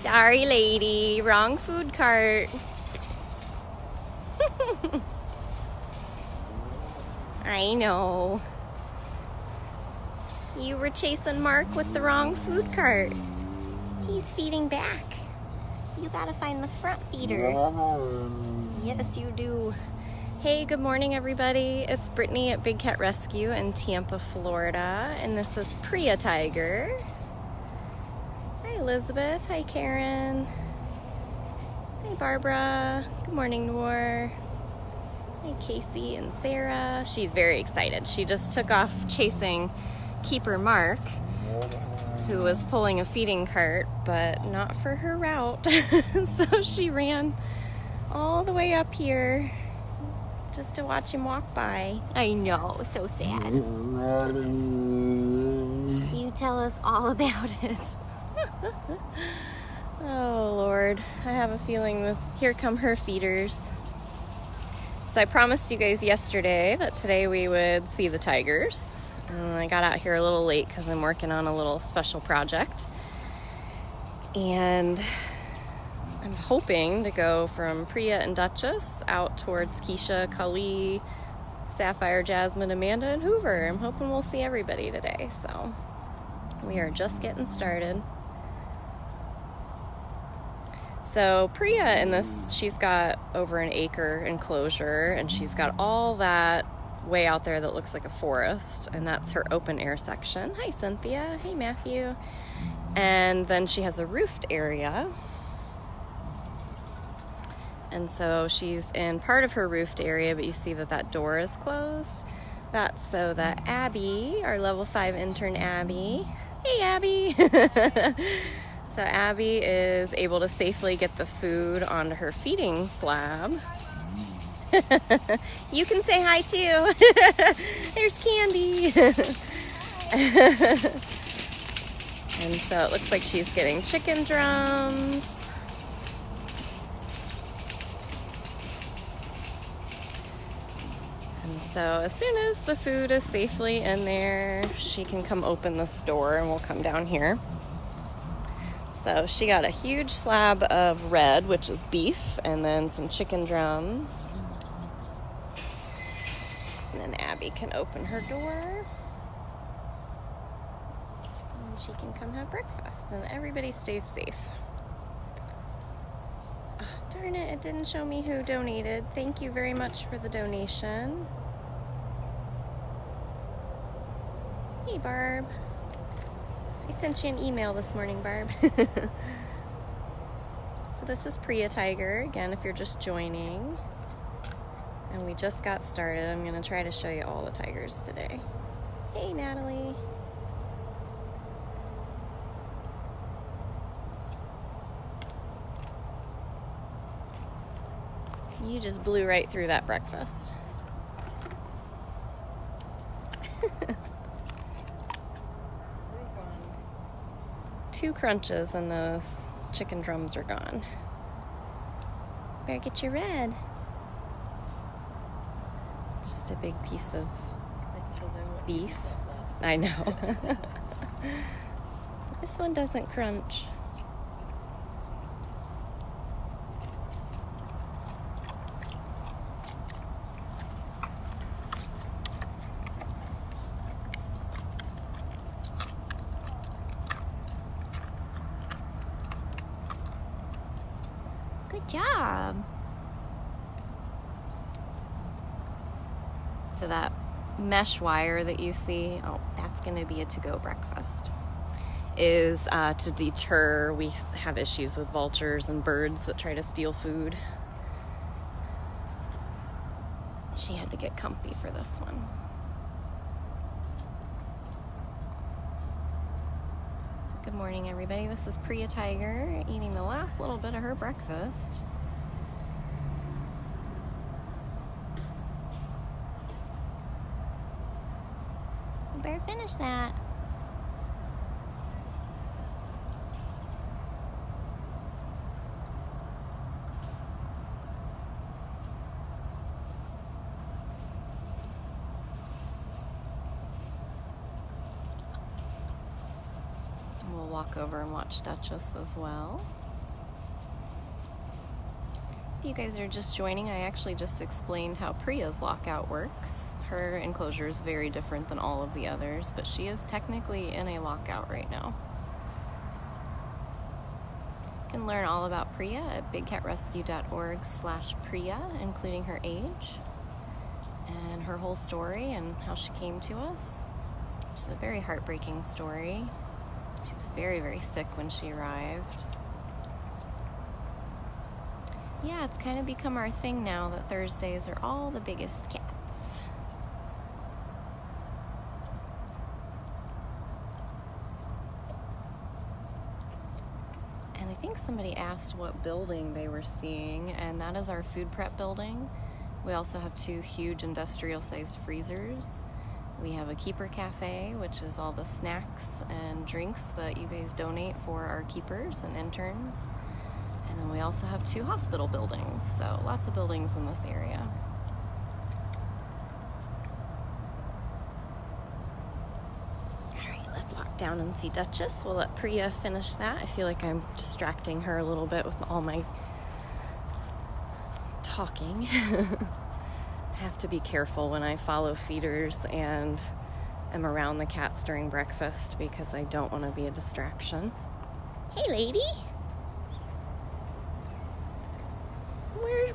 Sorry, lady. Wrong food cart. I know. You were chasing Mark with the wrong food cart. He's feeding back. You gotta find the front feeder. Yes, you do. Hey, good morning, everybody. It's Brittany at Big Cat Rescue in Tampa, Florida, and this is Priya Tiger. Hi, Elizabeth. Hi, Karen. Hi, Barbara. Good morning, Noor. Hi, Casey and Sarah. She's very excited. She just took off chasing Keeper Mark, who was pulling a feeding cart, but not for her route. So she ran all the way up here just to watch him walk by. I know, so sad. You tell us all about it. Oh, Lord. I have a feeling that here come her feeders. So I promised you guys yesterday that today we would see the Tigers. And I got out here a little late because I'm working on a little special project. And I'm hoping to go from Priya and Dutchess out towards Keisha, Kali, Sapphire, Jasmine, Amanda, and Hoover. I'm hoping we'll see everybody today. So we are just getting started. So Priya in this, she's got over an acre enclosure, and she's got all that way out there that looks like a forest, and that's her open air section. Hi, Cynthia. Hey, Matthew. And then she has a roofed area. And so she's in part of her roofed area, but you see that that door is closed. That's so that Abby, our level 5 intern Abby, hey, Abby. So Abby is able to safely get the food onto her feeding slab. You can say hi too. There's Candy. And so it looks like she's getting chicken drums. And so as soon as the food is safely in there, she can come open this door and we'll come down here. So she got a huge slab of red, which is beef, and then some chicken drums. And then Abby can open her door. And she can come have breakfast, and everybody stays safe. Oh, darn it, it didn't show me who donated. Thank you very much for the donation. Hey, Barb. I sent you an email this morning, Barb. So this is Priya Tiger, again, if you're just joining. And we just got started. I'm going to try to show you all the tigers today. Hey, Natalie. You just blew right through that breakfast. 2 crunches and those chicken drums are gone. Better get your red. It's just a big piece of beef. I know. This one doesn't crunch. Good job. So that mesh wire that you see, oh, that's going to be a to-go breakfast, is to deter. We have issues with vultures and birds that try to steal food. She had to get comfy for this one. So good morning, everybody. This is Priya Tiger eating the last little bit of her breakfast. You better finish that. walk over and watch Dutchess as well. If you guys are just joining, I actually just explained how Priya's lockout works. Her enclosure is very different than all of the others, but she is technically in a lockout right now. You can learn all about Priya at bigcatrescue.org/Priya, including her age and her whole story and how she came to us. It's a very heartbreaking story. She was very, very sick when she arrived. Yeah, it's kind of become our thing now that Thursdays are all the biggest cats. And I think somebody asked what building they were seeing, and that is our food prep building. We also have 2 huge industrial-sized freezers. We have a Keeper Cafe, which is all the snacks and drinks that you guys donate for our keepers and interns. And then we also have 2 hospital buildings, so lots of buildings in this area. All right, let's walk down and see Dutchess. We'll let Priya finish that. I feel like I'm distracting her a little bit with all my talking. I have to be careful when I follow feeders and am around the cats during breakfast because I don't want to be a distraction. Hey, lady.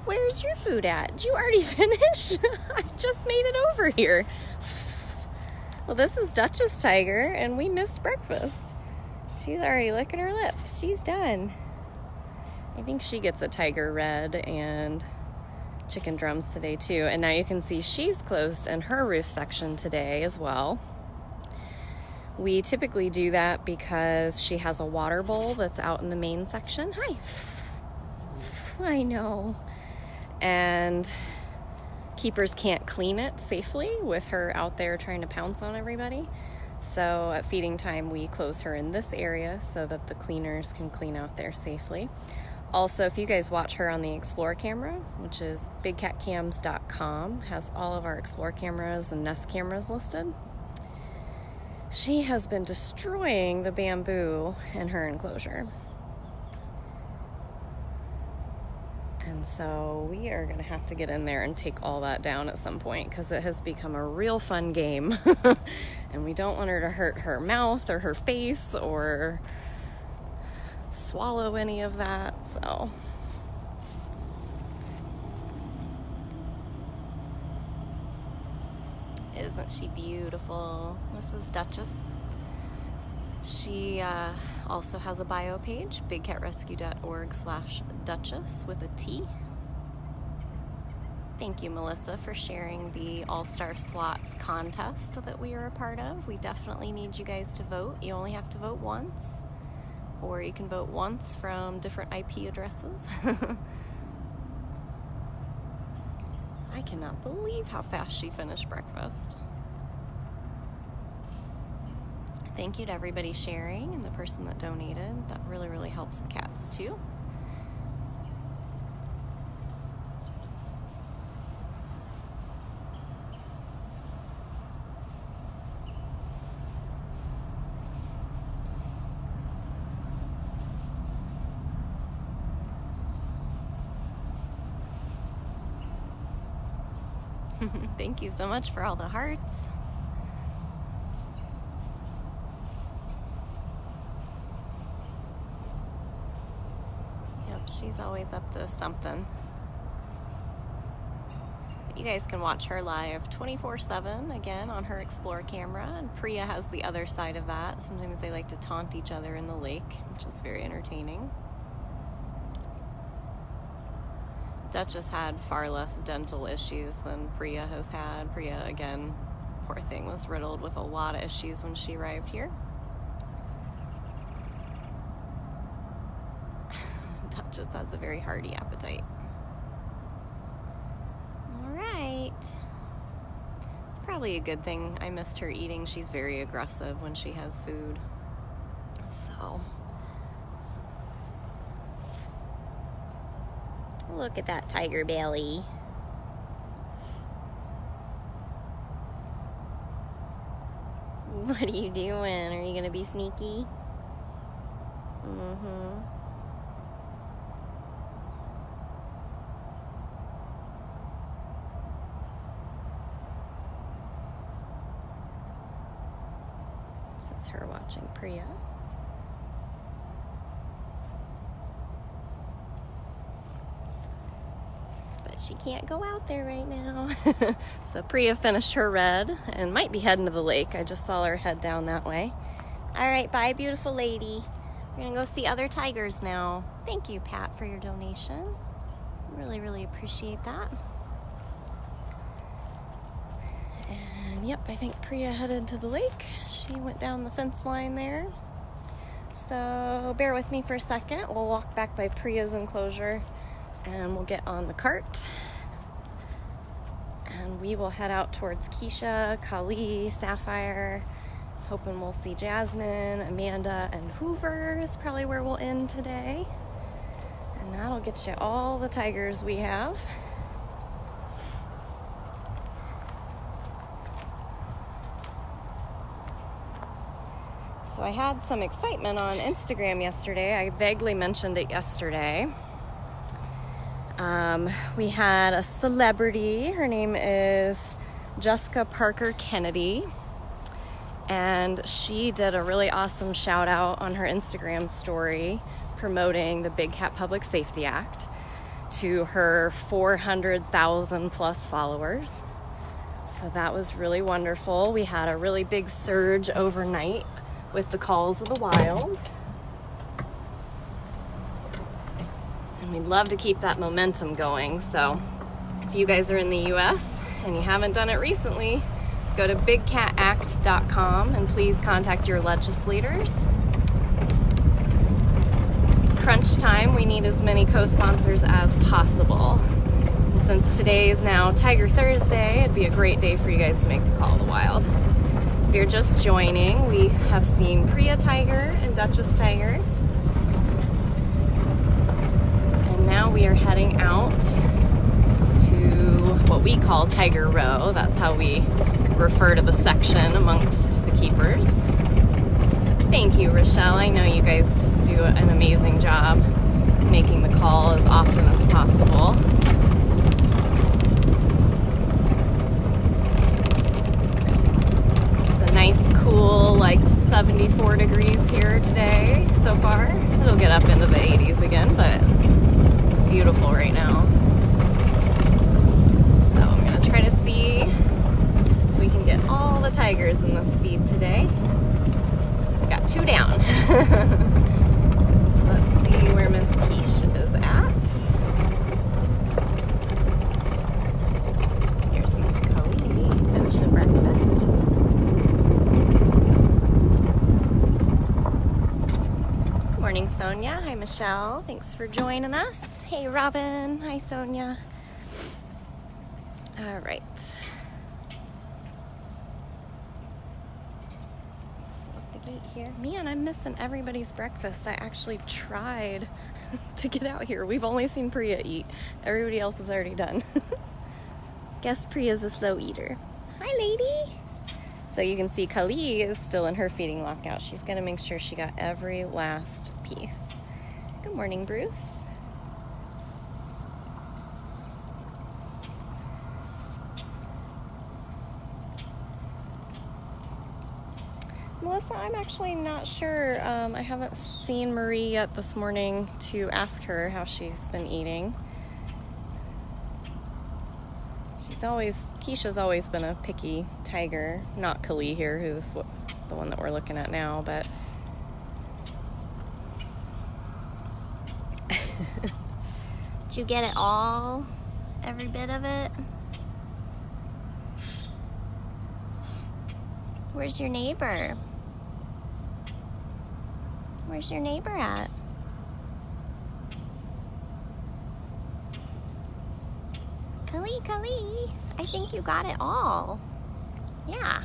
Where's your food at? Did you already finish? I just made it over here. Well, this is Dutchess Tiger, and we missed breakfast. She's already licking her lips. She's done. I think she gets a tiger red and chicken drums today too. And now you can see she's closed in her roof section today as well. We typically do that because she has a water bowl that's out in the main section. Hi. I know. And keepers can't clean it safely with her out there trying to pounce on everybody. So at feeding time, we close her in this area so that the cleaners can clean out there safely. Also, if you guys watch her on the Explore camera, which is bigcatcams.com, has all of our Explore cameras and Nest cameras listed. She has been destroying the bamboo in her enclosure. And so we are going to have to get in there and take all that down at some point because it has become a real fun game. And we don't want her to hurt her mouth or her face or swallow any of that. So isn't she beautiful? This is Dutchess. She also has a bio page, bigcatrescue.org/Duchess with a T. Thank you, Melissa, for sharing the All-Star Slots contest that we are a part of. We definitely need you guys to vote. You only have to vote once, or you can vote once from different IP addresses. I cannot believe how fast she finished breakfast. Thank you to everybody sharing and the person that donated. That really, really helps the cats too. Thank you so much for all the hearts. She's always up to something. You guys can watch her live 24/7 again on her Explore camera, and Priya has the other side of that. Sometimes they like to taunt each other in the lake, which is very entertaining. Dutchess had far less dental issues than Priya has had. Priya, again, poor thing, was riddled with a lot of issues when she arrived here. Just has a very hearty appetite. All right. It's probably a good thing I missed her eating. She's very aggressive when she has food. So, look at that tiger belly. What are you doing? Are you gonna be sneaky? Mm-hmm. This is her watching Priya. But she can't go out there right now. So Priya finished her red and might be heading to the lake. I just saw her head down that way. All right, bye, beautiful lady. We're gonna go see other tigers now. Thank you, Pat, for your donation. Really, really appreciate that. And yep, I think Priya headed to the lake. She went down the fence line there. So bear with me for a second. We'll walk back by Priya's enclosure and we'll get on the cart. And we will head out towards Keisha, Kali, Sapphire. Hoping we'll see Jasmine, Amanda, and Hoover is probably where we'll end today. And that'll get you all the tigers we have. So I had some excitement on Instagram yesterday. I vaguely mentioned it yesterday. We had a celebrity. Her name is Jessica Parker Kennedy. And she did a really awesome shout out on her Instagram story promoting the Big Cat Public Safety Act to her 400,000 plus followers. So that was really wonderful. We had a really big surge overnight with the calls of the wild. And we'd love to keep that momentum going. So if you guys are in the US and you haven't done it recently, go to bigcatact.com and please contact your legislators. It's crunch time. We need as many co-sponsors as possible. And since today is now Tiger Thursday, it'd be a great day for you guys to make the call to the wild. If you're just joining, we have seen Priya Tiger and Dutchess Tiger. And now we are heading out to what we call Tiger Row. That's how we refer to the section amongst the keepers. Thank you, Rochelle. I know you guys just do an amazing job making the call as often as possible. It's a nice, cool, like 74 degrees here today so far. It'll get up into the 80s again, but it's beautiful right now. So I'm gonna try to see if we can get all the tigers in this feed today. Got 2 down. So let's see where Miss Keisha is at. Here's Miss Kali finishing breakfast. Good morning, Sonia. Hi, Michelle. Thanks for joining us. Hey, Robin. Hi, Sonia. All right. Here. Man, I'm missing everybody's breakfast. I actually tried to get out here. We've only seen Priya eat. Everybody else is already done. Guess Priya's a slow eater. Hi, lady. So you can see Kali is still in her feeding lockout. She's going to make sure she got every last piece. Good morning, Bruce. Melissa, I'm actually not sure. I haven't seen Marie yet this morning to ask her how she's been eating. Keisha's always been a picky tiger. Not Kali here, who's the one that we're looking at now, but... Did you get it all? Every bit of it? Where's your neighbor? Where's your neighbor at? Kali, I think you got it all. Yeah.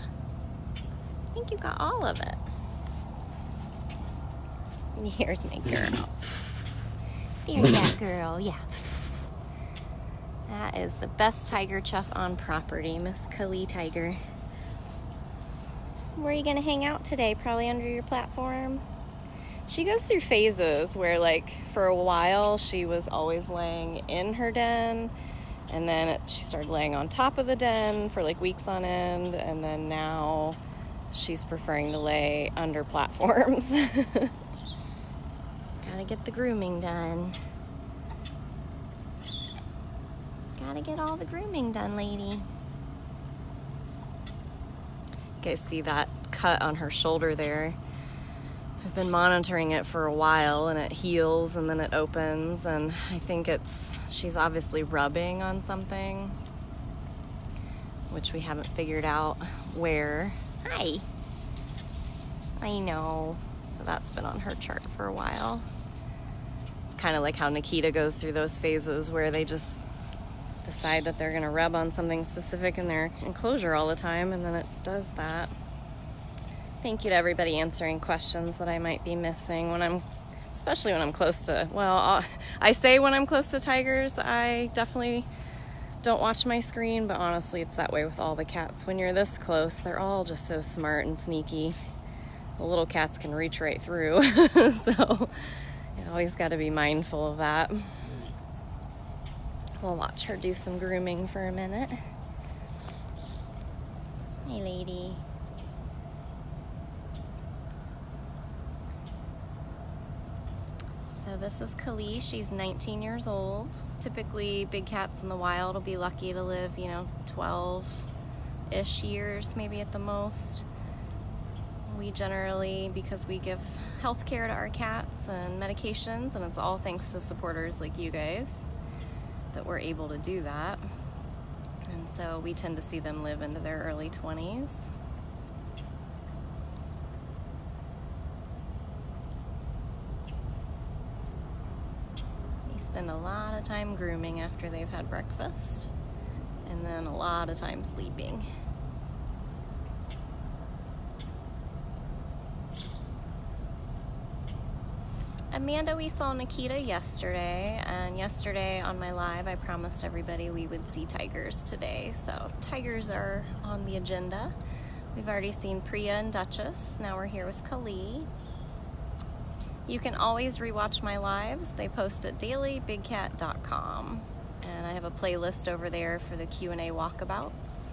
I think you got all of it. Here's my girl. There's that girl, yeah. That is the best tiger chuff on property, Miss Kali Tiger. Where are you going to hang out today? Probably under your platform? She goes through phases where, like, for a while she was always laying in her den, and then she started laying on top of the den for like weeks on end, and then now she's preferring to lay under platforms. Gotta get the grooming done. Gotta get all the grooming done, lady. You guys see that cut on her shoulder there? I've been monitoring it for a while, and it heals and then it opens, and I think she's obviously rubbing on something, which we haven't figured out where. Hi. I know. So that's been on her chart for a while. It's kind of like how Nikita goes through those phases where they just decide that they're going to rub on something specific in their enclosure all the time, and then it does that. Thank you to everybody answering questions that I might be missing especially when I'm close to, I say when I'm close to tigers, I definitely don't watch my screen, but honestly, it's that way with all the cats. When you're this close, they're all just so smart and sneaky. The little cats can reach right through, so you always got to be mindful of that. We'll watch her do some grooming for a minute. Hey, lady. So this is Kali. She's 19 years old. Typically, big cats in the wild will be lucky to live, 12-ish years, maybe at the most. We generally, because we give health care to our cats and medications, and it's all thanks to supporters like you guys, that we're able to do that. And so we tend to see them live into their early 20s. Spend a lot of time grooming after they've had breakfast, and then a lot of time sleeping. Amanda, we saw Nikita yesterday, and yesterday on my live I promised everybody we would see tigers today, so tigers are on the agenda. We've already seen Priya and Dutchess. Now we're here with Kali. You can always rewatch my lives. They post at dailybigcat.com, and I have a playlist over there for the Q&A walkabouts.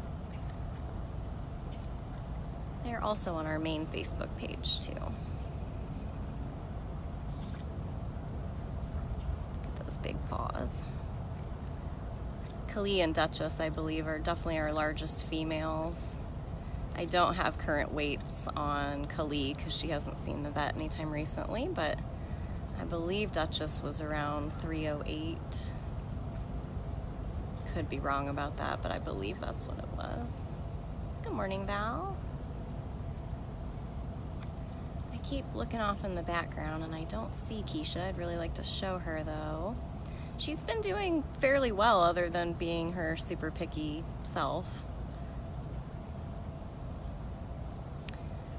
They're also on our main Facebook page too. Look at those big paws. Kali and Dutchess, I believe, are definitely our largest females. I don't have current weights on Kali because she hasn't seen the vet anytime recently, but I believe Dutchess was around 308. Could be wrong about that, but I believe that's what it was. Good morning, Val. I keep looking off in the background and I don't see Keisha. I'd really like to show her though. She's been doing fairly well other than being her super picky self.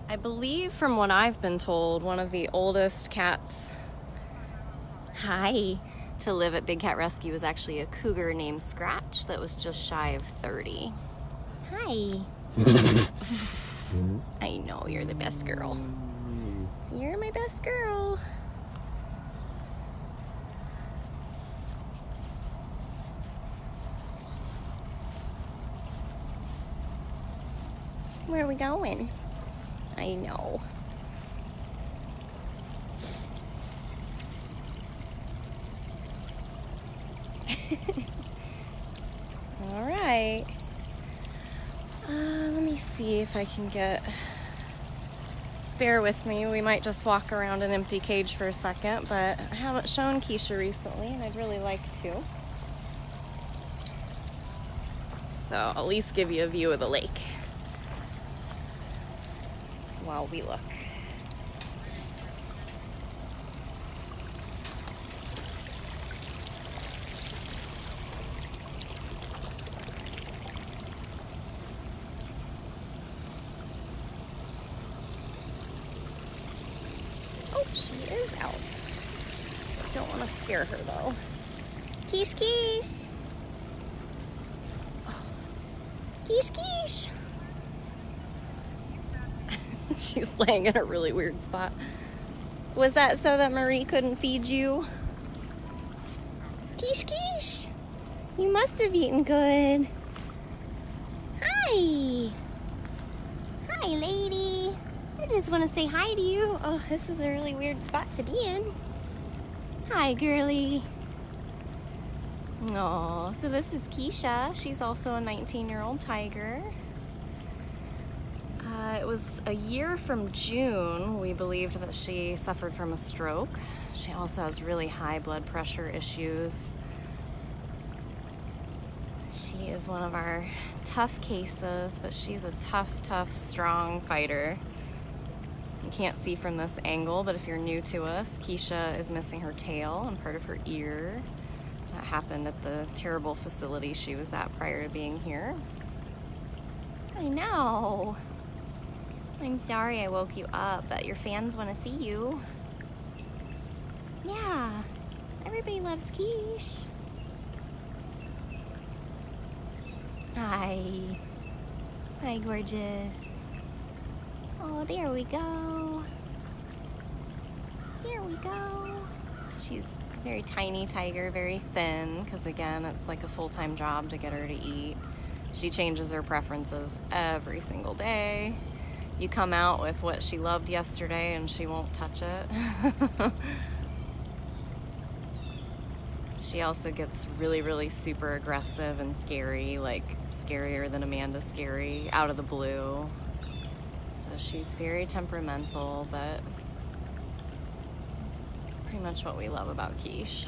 I believe, from what I've been told, one of the oldest cats to live at Big Cat Rescue was actually a cougar named Scratch that was just shy of 30. Hi. I know, you're the best girl. You're my best girl. Where are we going? I know. All right. Let me see if I can bear with me. We might just walk around an empty cage for a second, but I haven't shown Keisha recently, and I'd really like to. So I'll at least give you a view of the lake while we look. Oh, she is out. Don't want to scare her though. Quiche, quiche. Oh. Quiche, quiche. She's laying in a really weird spot. Was that so that Marie couldn't feed you? Quiche, quiche. You must have eaten good. Hi. Hi, lady. I just want to say hi to you. Oh, this is a really weird spot to be in. Hi, girly. Oh, so this is Keisha. She's also a 19-year-old tiger. It was a year from June. We believed that she suffered from a stroke. She also has really high blood pressure issues. She is one of our tough cases, but she's a tough, strong fighter. You can't see from this angle, but if you're new to us, Keisha is missing her tail and part of her ear. That happened at the terrible facility she was at prior to being here. I know. I'm sorry I woke you up, but your fans want to see you. Yeah, everybody loves Quiche. Hi. Hi, gorgeous. Oh, there we go. There we go. She's a very tiny tiger, very thin, because again, it's like a full-time job to get her to eat. She changes her preferences every single day. You come out with what she loved yesterday and she won't touch it. She also gets really super aggressive and scary, like scarier than Amanda Scary, out of the blue. So she's very temperamental, but it's pretty much what we love about Quiche.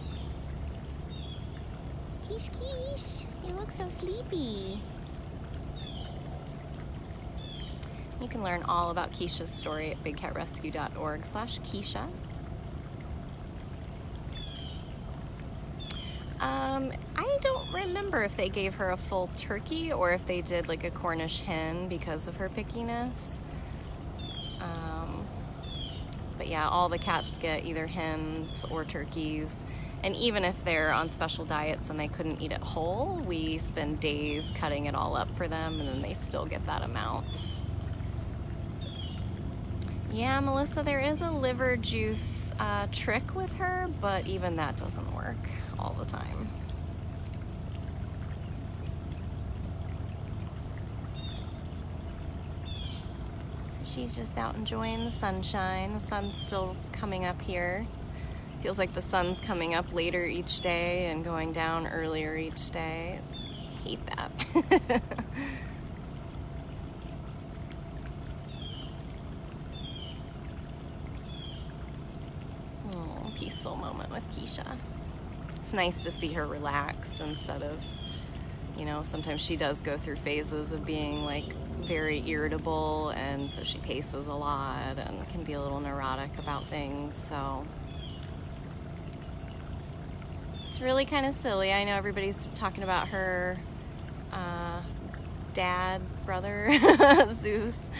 Quiche, Quiche, you look so sleepy. You can learn all about Keisha's story at bigcatrescue.org/Keisha. I don't remember if they gave her a full turkey or if they did like a Cornish hen because of her pickiness. But yeah, all the cats get either hens or turkeys. And even if they're on special diets and they couldn't eat it whole, we spend days cutting it all up for them and then they still get that amount. Yeah, Melissa, there is a liver juice trick with her, but even that doesn't work all the time. So she's just out enjoying the sunshine. The sun's still coming up here. Feels like the sun's coming up later each day and going down earlier each day. I hate that. Peaceful moment with Keisha. It's nice to see her relaxed instead of, you know, sometimes she does go through phases of being like very irritable, and so she paces a lot and can be a little neurotic about things. So it's really kind of silly. I know everybody's talking about her brother Zeus.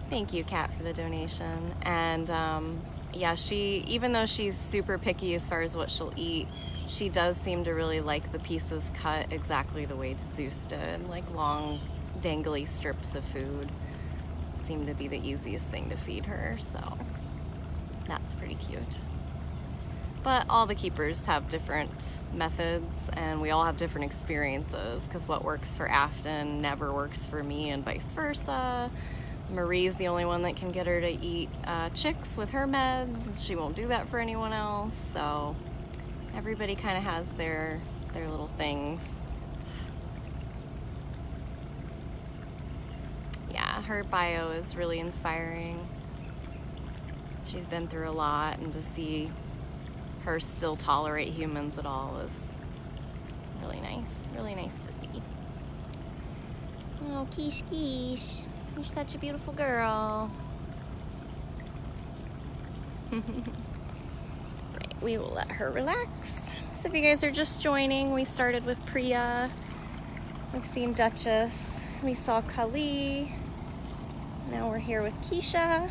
Thank you, Kat, for the donation. And yeah, even though she's super picky as far as what she'll eat, she does seem to really like the pieces cut exactly the way Zeus did, like long, dangly strips of food. Seem to be the easiest thing to feed her, so that's pretty cute. But all the keepers have different methods, and we all have different experiences, because what works for Afton never works for me, and vice versa. Marie's the only one that can get her to eat chicks with her meds. She won't do that for anyone else. So everybody kind of has their little things. Yeah, her bio is really inspiring. She's been through a lot, and to see her still tolerate humans at all is really nice. Really nice to see. Oh, Quiche, Quiche. You're such a beautiful girl. Right, we will let her relax. So if you guys are just joining, we started with Priya. We've seen Dutchess. We saw Kali. Now we're here with Keisha.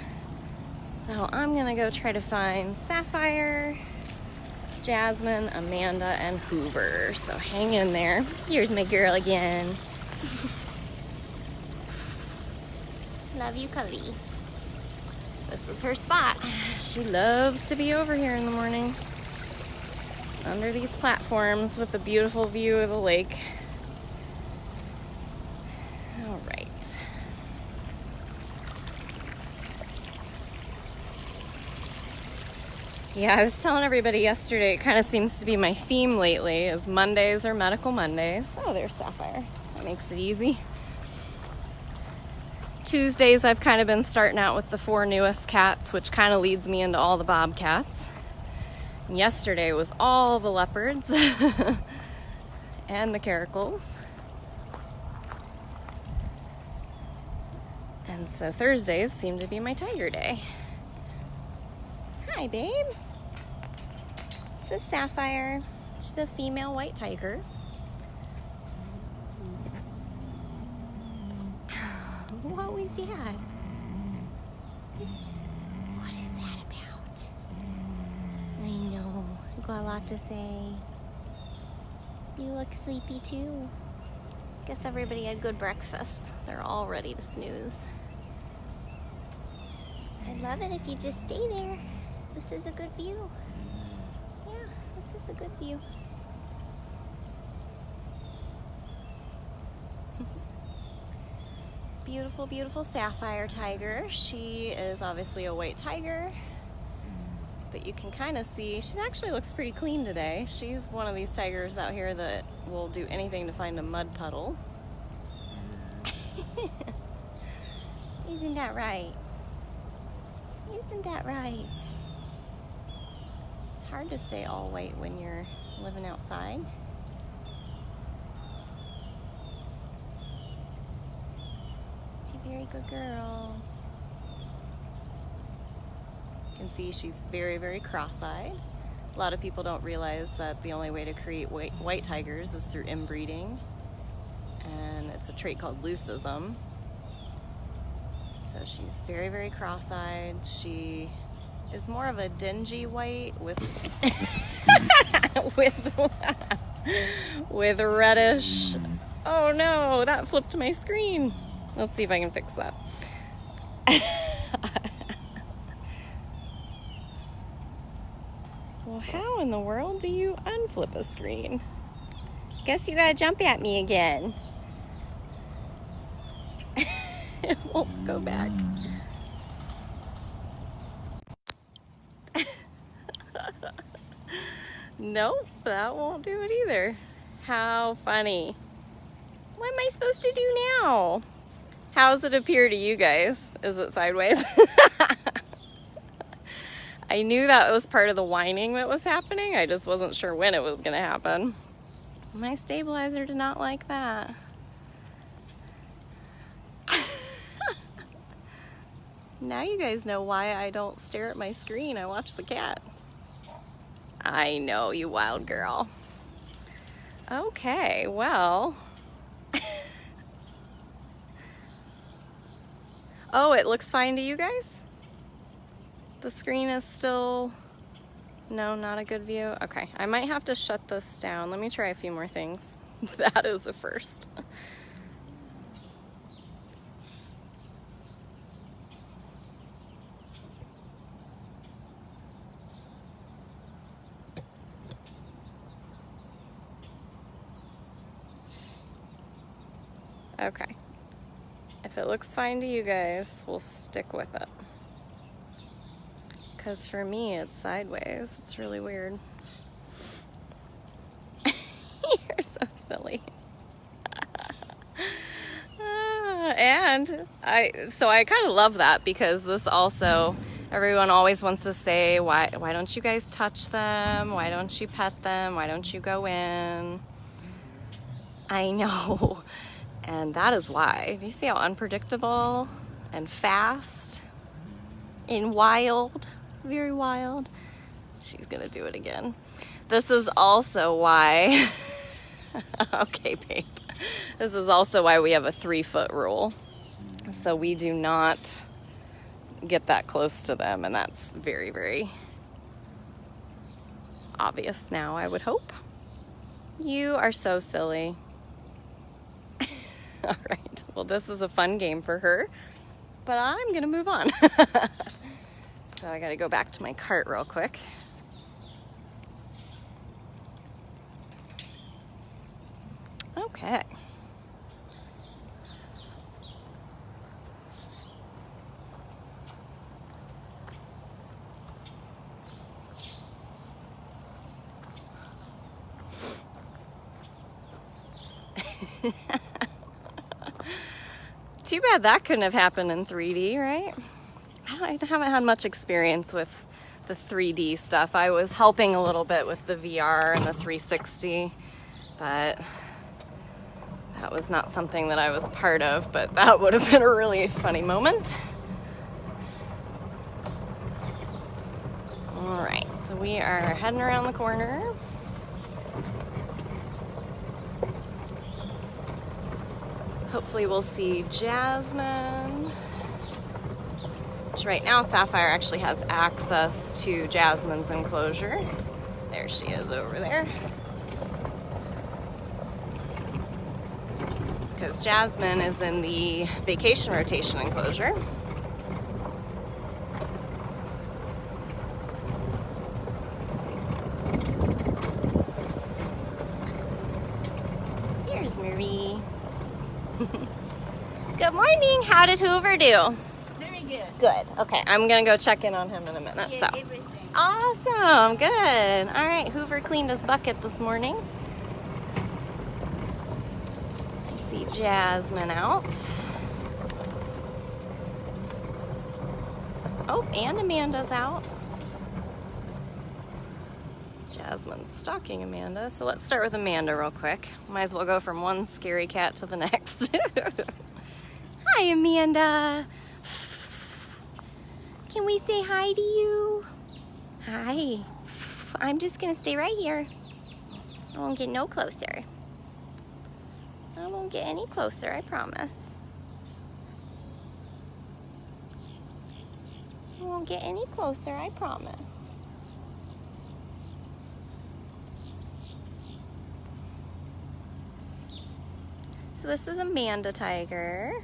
So I'm gonna go try to find Sapphire, Jasmine, Amanda, and Hoover. So hang in there. Here's my girl again. Love you, Kali. This is her spot. She loves to be over here in the morning, under these platforms with a beautiful view of the lake. All right. Yeah, I was telling everybody yesterday, it kind of seems to be my theme lately, is Mondays are medical Mondays. Oh, there's Sapphire. That makes it easy. Tuesdays, I've kind of been starting out with the 4 newest cats, which kind of leads me into all the Bobcats. And yesterday was all the Leopards and the Caracals. And so Thursdays seem to be my Tiger day. Hi, babe. This is Sapphire. She's a female white tiger. What was that? What is that about? I know. You got a lot to say. You look sleepy too. Guess everybody had good breakfast. They're all ready to snooze. I'd love it if you just stay there. This is a good view. Yeah, this is a good view. Beautiful, beautiful Sapphire Tiger. She is obviously a white tiger, but you can kind of see, she actually looks pretty clean today. She's one of these tigers out here that will do anything to find a mud puddle. Isn't that right? Isn't that right? It's hard to stay all white when you're living outside. Very good girl. You can see she's very, very cross-eyed. A lot of people don't realize that the only way to create white tigers is through inbreeding, and it's a trait called leucism. So she's very, very cross-eyed. She is more of a dingy white with with reddish. Oh no, that flipped my screen. Let's see if I can fix that. Well, how in the world do you unflip a screen? Guess you gotta jump at me again. It won't go back. Nope, that won't do it either. How funny. What am I supposed to do now? How does it appear to you guys? Is it sideways? I knew that was part of the whining that was happening. I just wasn't sure when it was gonna happen. My stabilizer did not like that. Now you guys know why I don't stare at my screen. I watch the cat. I know, you wild girl. Okay, well. Oh, it looks fine to you guys? The screen is still... No, not a good view? Okay, I might have to shut this down. Let me try a few more things. That is a first. Okay. If it looks fine to you guys, we'll stick with it. Because for me, it's sideways. It's really weird. You're so silly. And I kind of love that, because this also, everyone always wants to say, why don't you guys touch them? Why don't you pet them? Why don't you go in? I know. And that is why. Do you see how unpredictable and fast and wild, very wild? She's gonna do it again. This is also why, okay, babe. This is also why we have a 3-foot rule. So we do not get that close to them, and that's very, very obvious now, I would hope. You are so silly. All right, well, this is a fun game for her, but I'm gonna move on. So I gotta go back to my cart real quick. Okay. Too bad that couldn't have happened in 3D, right? I haven't had much experience with the 3D stuff. I was helping a little bit with the VR and the 360, but that was not something that I was part of, but that would have been a really funny moment. All right, so we are heading around the corner. Hopefully we'll see Jasmine. Which right now Sapphire actually has access to Jasmine's enclosure. There she is over there. Because Jasmine is in the vacation rotation enclosure. Here's Marie. Good morning. How did Hoover do? Very good. Good. Okay, I'm gonna go check in on him in a minute. Yeah, so everything. awesome. Good. All right. Hoover cleaned his bucket this morning. I see Jasmine out. Oh, and Amanda's out. Jasmine's stalking Amanda. So let's start with Amanda real quick. Might as well go from one scary cat to the next. Hi, Amanda. Can we say hi to you? Hi. I'm just gonna stay right here. I won't get no closer. I won't get any closer, I promise. I won't get any closer, I promise. So this is Amanda Tiger.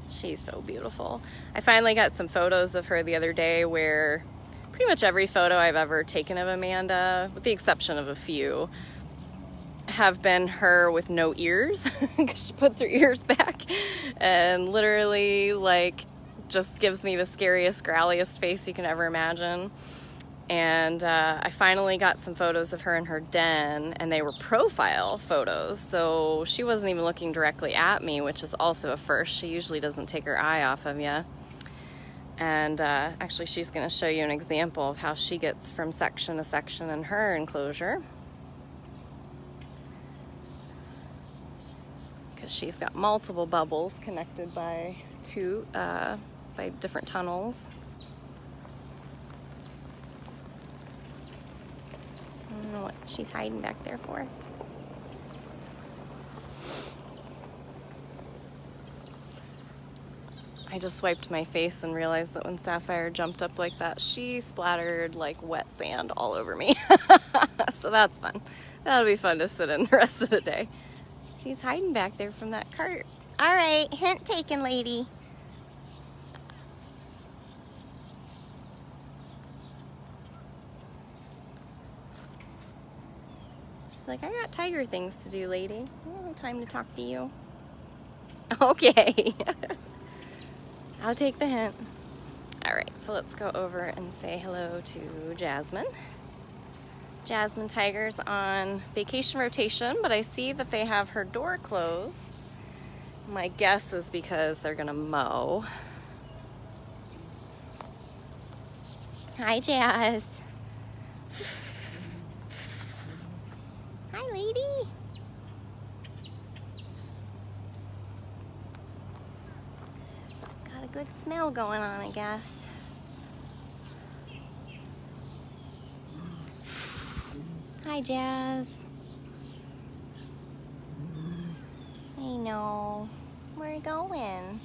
She's so beautiful. I finally got some photos of her the other day where pretty much every photo I've ever taken of Amanda, with the exception of a few, have been her with no ears because she puts her ears back and literally like just gives me the scariest, growliest face you can ever imagine. And I finally got some photos of her in her den, and they were profile photos, so she wasn't even looking directly at me, which is also a first. She usually doesn't take her eye off of you. And actually she's going to show you an example of how she gets from section to section in her enclosure, because she's got multiple bubbles connected by different tunnels. I don't know what she's hiding back there for. I just wiped my face and realized that when Sapphire jumped up like that, she splattered like wet sand all over me. So that's fun. That'll be fun to sit in the rest of the day. She's hiding back there from that cart. All right, hint taken, lady. She's like, I got tiger things to do, lady. I don't have time to talk to you. Okay. I'll take the hint. All right, so let's go over and say hello to Jasmine. Jasmine Tiger's on vacation rotation, but I see that they have her door closed. My guess is because they're gonna mow. Hi, Jazz. Hi, lady. Got a good smell going on, I guess. Hi, Jazz. I know. Where are you going?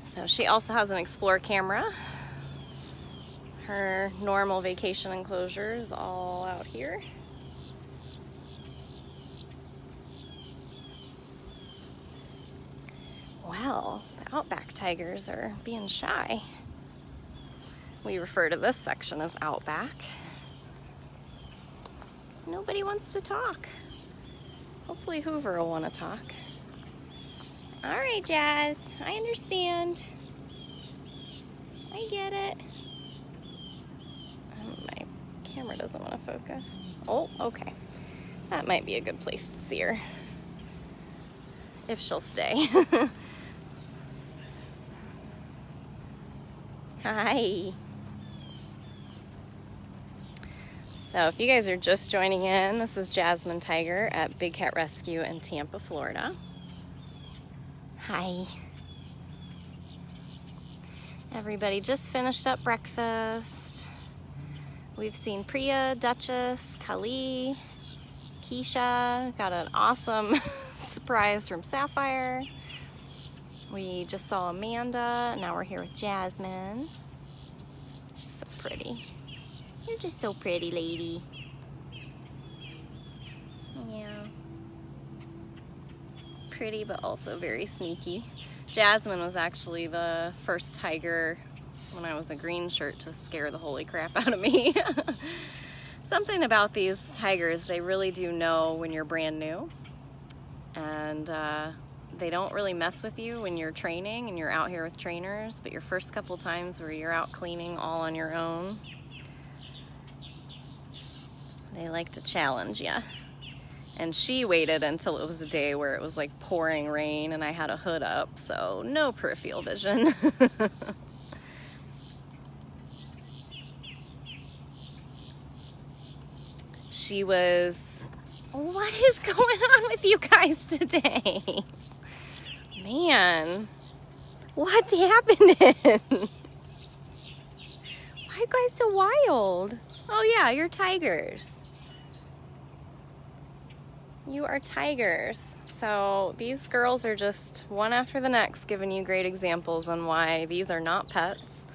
So she also has an Explore camera. Her normal vacation enclosure is all out here. Well, the Outback Tigers are being shy. We refer to this section as Outback. Nobody wants to talk. Hopefully Hoover will want to talk. All right, Jazz, I understand. I get it. My camera doesn't want to focus. Oh, okay. That might be a good place to see her. If she'll stay. Hi. So if you guys are just joining in, this is Jasmine Tiger at Big Cat Rescue in Tampa, Florida. Hi. Everybody just finished up breakfast. We've seen Priya, Dutchess, Kali, Keisha, got an awesome surprise from Sapphire. We just saw Amanda, now we're here with Jasmine. She's so pretty. You're just so pretty, lady. Yeah. Pretty, but also very sneaky. Jasmine was actually the first tiger when I was a green shirt to scare the holy crap out of me. Something about these tigers, they really do know when you're brand new. And they don't really mess with you when you're training and you're out here with trainers, but your first couple times where you're out cleaning all on your own, they like to challenge you. And she waited until it was a day where it was like pouring rain and I had a hood up, so no peripheral vision. She was... What is going on with you guys today? Man, what's happening? Why are you guys so wild? Oh yeah, you're tigers. You are tigers. So these girls are just one after the next giving you great examples on why these are not pets.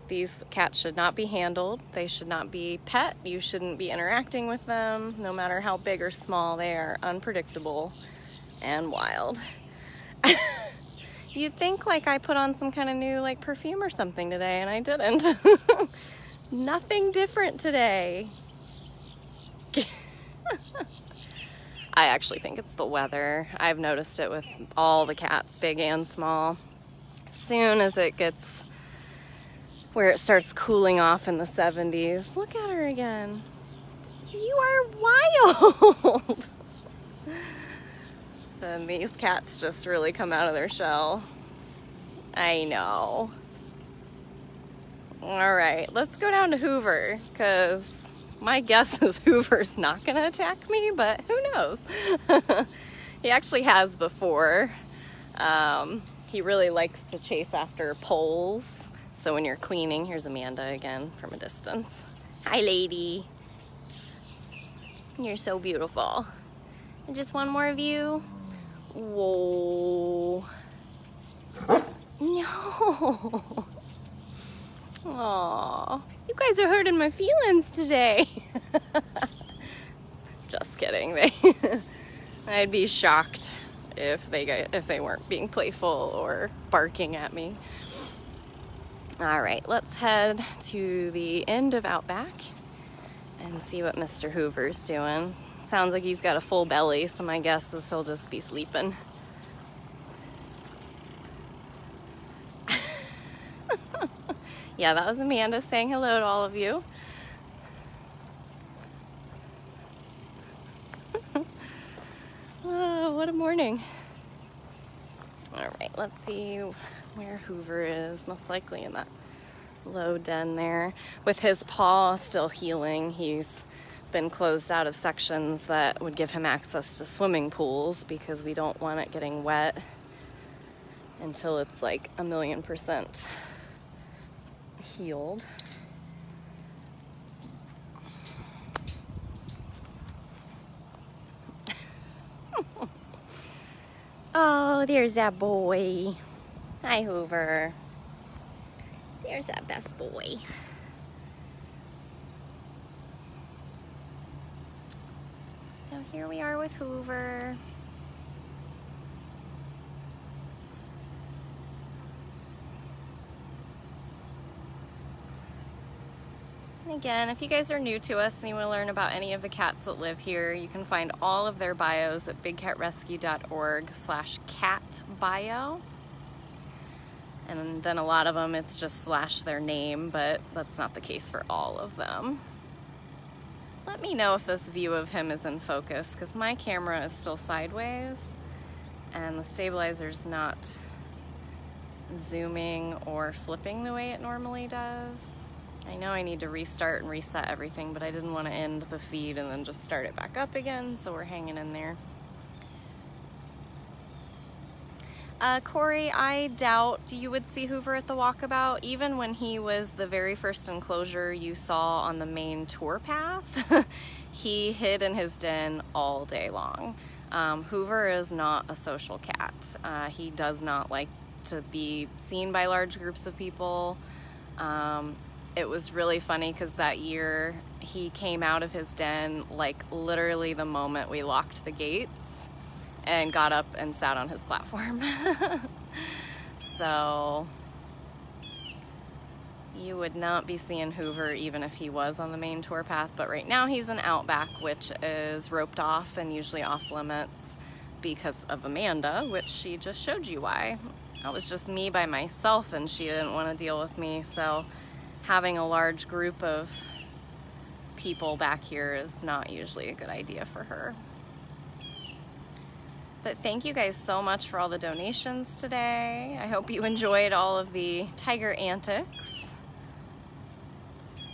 These cats should not be handled. They should not be pet. You shouldn't be interacting with them. No matter how big or small, they are unpredictable and wild. You'd think like I put on some kind of new like perfume or something today, and I didn't. Nothing different today. I actually think it's the weather. I've noticed it with all the cats, big and small. As soon as it gets where it starts cooling off in the 70s. Look at her again. You are wild. Then these cats just really come out of their shell. I know. All right, let's go down to Hoover, because my guess is Hoover's not going to attack me, but who knows? He actually has before. He really likes to chase after poles. So when you're cleaning, here's Amanda again from a distance. Hi, lady. You're so beautiful. And just one more of you. Whoa. No. Aw, you guys are hurting my feelings today. Just kidding. I'd be shocked if they weren't being playful or barking at me. All right, let's head to the end of Outback and see what Mr. Hoover's doing. Sounds like he's got a full belly, so my guess is he'll just be sleeping. Yeah, that was Amanda saying hello to all of you. Oh, what a morning. All right, let's see where Hoover is. Most likely in that low den there. With his paw still healing, he's been closed out of sections that would give him access to swimming pools because we don't want it getting wet until it's like 1,000,000% healed. Oh, there's that boy. Hi, Hoover. There's that best boy. So here we are with Hoover. And again, if you guys are new to us and you want to learn about any of the cats that live here, you can find all of their bios at bigcatrescue.org/catbio. And then a lot of them, it's just / their name, but that's not the case for all of them. Let me know if this view of him is in focus, because my camera is still sideways and the stabilizer's not zooming or flipping the way it normally does. I know I need to restart and reset everything, but I didn't want to end the feed and then just start it back up again, so we're hanging in there. Corey, I doubt you would see Hoover at the Walkabout, even when he was the very first enclosure you saw on the main tour path. He hid in his den all day long. Hoover is not a social cat. He does not like to be seen by large groups of people. It was really funny because that year he came out of his den like literally the moment we locked the gates and got up and sat on his platform. So you would not be seeing Hoover even if he was on the main tour path, but right now he's in Outback, which is roped off and usually off limits because of Amanda, which she just showed you why. That was just me by myself and she didn't want to deal with me, so having a large group of people back here is not usually a good idea for her. But thank you guys so much for all the donations today. I hope you enjoyed all of the tiger antics.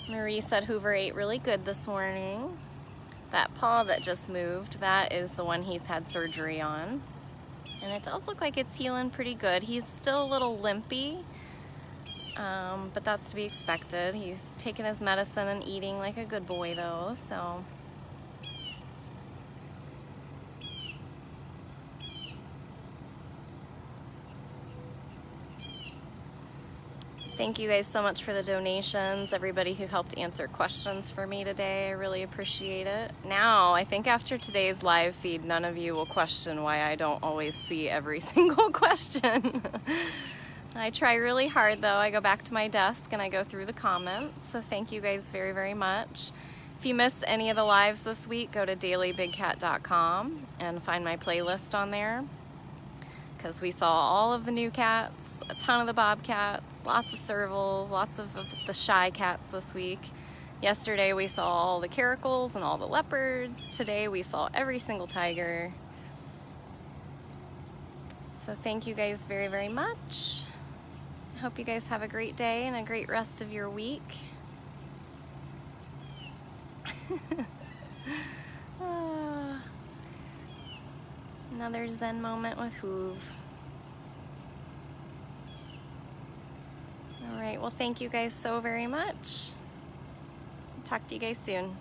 Marie said Hoover ate really good this morning. That paw that just moved, that is the one he's had surgery on. And it does look like it's healing pretty good. He's still a little limpy, but that's to be expected. He's taking his medicine and eating like a good boy though, so. Thank you guys so much for the donations, everybody who helped answer questions for me today. I really appreciate it. Now, I think after today's live feed, none of you will question why I don't always see every single question. I try really hard though. I go back to my desk and I go through the comments, so thank you guys very, very much. If you missed any of the lives this week, go to dailybigcat.com and find my playlist on there, because we saw all of the new cats, a ton of the Bobcats, lots of Servals, lots of the shy cats this week. Yesterday we saw all the Caracals and all the Leopards. Today we saw every single tiger. So thank you guys very, very much. I hope you guys have a great day and a great rest of your week. Another zen moment with Hoove. All right, well, thank you guys so very much. Talk to you guys soon.